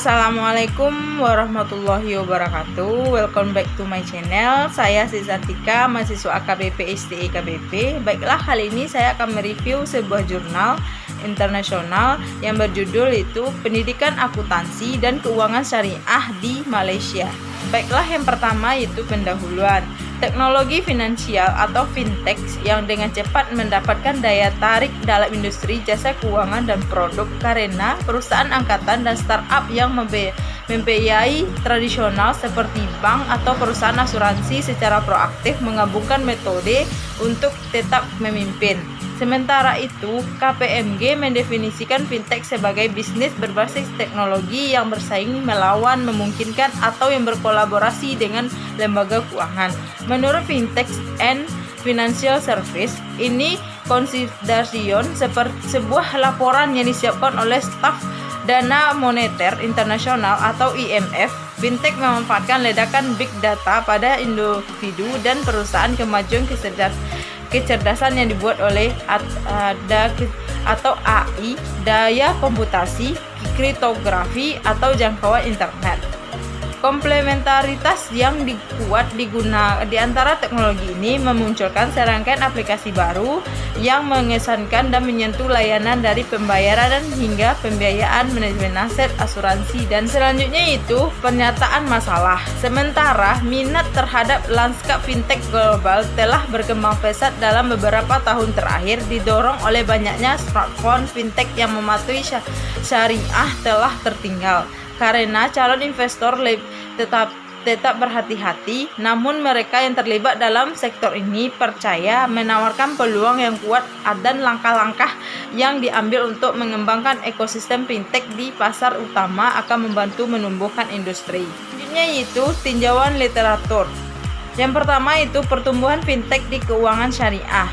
Assalamualaikum warahmatullahi wabarakatuh. Welcome back to my channel. Saya Sisatika, mahasiswa AKBP STI KBP. Baiklah, kali ini saya akan mereview sebuah jurnal internasional yang berjudul itu Pendidikan Akuntansi dan Keuangan Syariah di Malaysia. Baiklah, yang pertama yaitu pendahuluan. Teknologi finansial atau fintech yang dengan cepat mendapatkan daya tarik dalam industri jasa keuangan dan produk karena perusahaan angkatan dan startup yang membiayai tradisional seperti bank atau perusahaan asuransi secara proaktif menggabungkan metode untuk tetap memimpin. Sementara itu, KPMG mendefinisikan fintech sebagai bisnis berbasis teknologi yang bersaing melawan, memungkinkan, atau yang berkolaborasi dengan lembaga keuangan. Menurut Fintech and Financial Service, ini consideration seperti sebuah laporan yang disiapkan oleh staf Dana Moneter Internasional atau IMF. Fintech memanfaatkan ledakan big data pada individu dan perusahaan, kemajuan kecerdasan yang dibuat oleh atau AI, daya komputasi, kriptografi atau jangkauan internet. Komplementaritas yang digunakan di antara teknologi ini memunculkan serangkaian aplikasi baru yang mengesankan dan menyentuh layanan dari pembayaran dan hingga pembiayaan, manajemen aset, asuransi, dan selanjutnya itu pernyataan masalah. Sementara minat terhadap lanskap fintech global telah berkembang pesat dalam beberapa tahun terakhir, didorong oleh banyaknya smartphone fintech yang mematuhi syariah telah tertinggal. Karena calon investor tetap berhati-hati, namun mereka yang terlibat dalam sektor ini percaya menawarkan peluang yang kuat dan langkah-langkah yang diambil untuk mengembangkan ekosistem fintech di pasar utama akan membantu menumbuhkan industri. Selanjutnya yaitu tinjauan literatur. Yang pertama itu pertumbuhan fintech di keuangan syariah.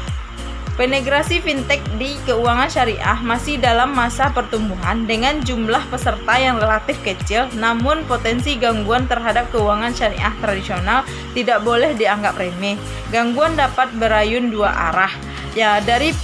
Penetrasi fintech di keuangan syariah masih dalam masa pertumbuhan dengan jumlah peserta yang relatif kecil, namun potensi gangguan terhadap keuangan syariah tradisional tidak boleh dianggap remeh. Gangguan dapat berayun dua arah. Ya, dari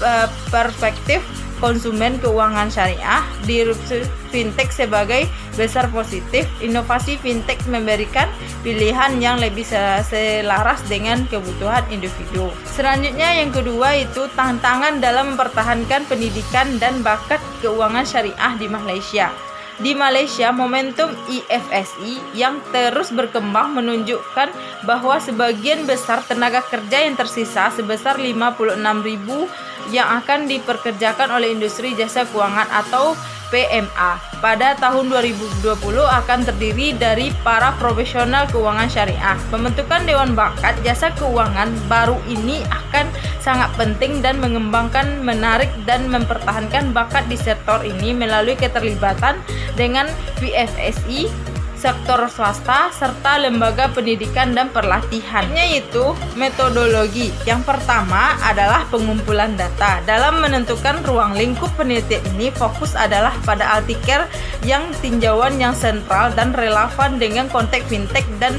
perspektif konsumen keuangan syariah, disrupsi fintech sebagai besar positif. Inovasi fintech memberikan pilihan yang lebih selaras dengan kebutuhan individu. Selanjutnya yang kedua itu tantangan dalam mempertahankan pendidikan dan bakat keuangan syariah di Malaysia. Di Malaysia, momentum IFSI yang terus berkembang menunjukkan bahwa sebagian besar tenaga kerja yang tersisa sebesar 56.000 yang akan dipekerjakan oleh industri jasa keuangan atau PMA pada tahun 2020 akan terdiri dari para profesional keuangan syariah. Pembentukan Dewan Bakat Jasa Keuangan baru ini akan sangat penting dan mengembangkan, menarik dan mempertahankan bakat di sektor ini melalui keterlibatan dengan VFSI, sektor swasta, serta lembaga pendidikan dan pelatihan. Yaitu metodologi. Yang pertama adalah pengumpulan data. Dalam menentukan ruang lingkup penelitian ini, fokus adalah pada artikel yang tinjauan yang sentral dan relevan dengan konteks fintech dan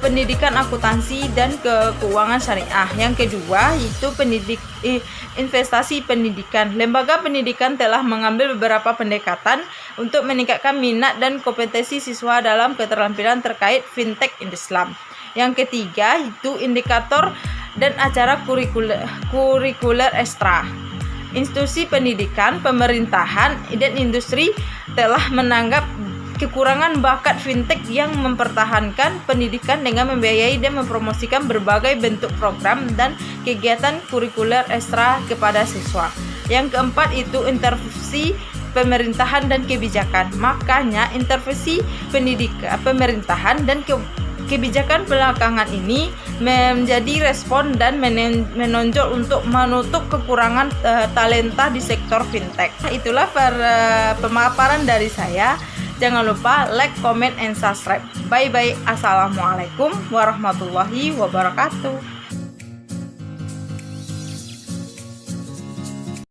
pendidikan akuntansi dan keuangan syariah. Yang kedua yaitu investasi pendidikan. Lembaga pendidikan telah mengambil beberapa pendekatan untuk meningkatkan minat dan kompetensi siswa dalam keterampilan terkait fintech Islam. Yang ketiga itu indikator dan acara kurikuler ekstra. Institusi pendidikan, pemerintahan, dan industri telah menanggap kekurangan bakat fintech yang mempertahankan pendidikan dengan membiayai dan mempromosikan berbagai bentuk program dan kegiatan kurikuler ekstra kepada siswa. Yang keempat itu intervensi pemerintahan dan kebijakan. Makanya intervensi pemerintahan dan kebijakan belakangan ini menjadi respon dan menonjol untuk menutup kekurangan talenta di sektor fintech. Itulah pemaparan dari saya. Jangan lupa like, comment, and subscribe. Bye-bye. Assalamualaikum warahmatullahi wabarakatuh.